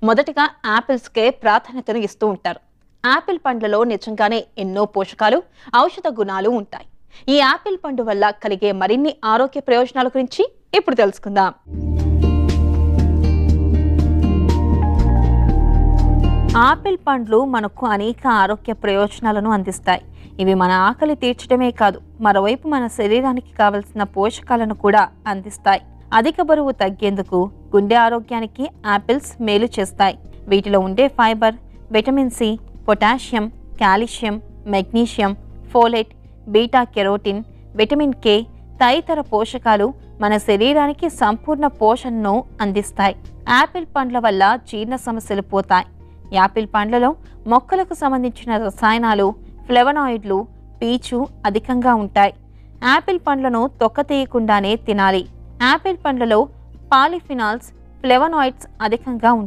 మొదటిగా యాపిల్స్కే ప్రాధాన్యతను ఇస్తూ ఉంటారు. యాపిల్ పండ్లలో నిజంగానే ఎన్నో పోషకాలు, ఔషధ గుణాలు ఉంటాయి. ఈ యాపిల్ పండు వల్ల కలిగే మరిన్ని ఆరోగ్య ప్రయోజనాల గురించి ఇప్పుడు తెలుసుకుందాం. ఆపిల్ పండ్లు మనకు అనేక ఆరోగ్య ప్రయోజనాలను అందిస్తాయి. ఇవి మన ఆకలి తీర్చడమే కాదు, మరోవైపు మన శరీరానికి కావలసిన పోషకాలను కూడా అందిస్తాయి. అధిక బరువు తగ్గేందుకు, గుండె ఆరోగ్యానికి యాపిల్స్ మేలు చేస్తాయి. వీటిలో ఉండే fibre, vitamin C, potassium, calcium, magnesium, folate, beta carotene, vitamin K తదితర పోషకాలు మన శరీరానికి సంపూర్ణ పోషణను అందిస్తాయి. యాపిల్ పండ్ల వల్ల జీర్ణ సమస్యలు పోతాయి. యాపిల్ పండ్లలో మొక్కలకు సంబంధించిన రసాయనాలు, ఫ్లేవనాయిడ్లు, పీచు అధికంగా ఉంటాయి. యాపిల్ పండ్లను తొక్క తీయకుండానే తినాలి. యాపిల్ పండ్లలో పాలిఫినాల్స్, ఫ్లేవనాయిడ్స్ అధికంగా ఉంటాయి.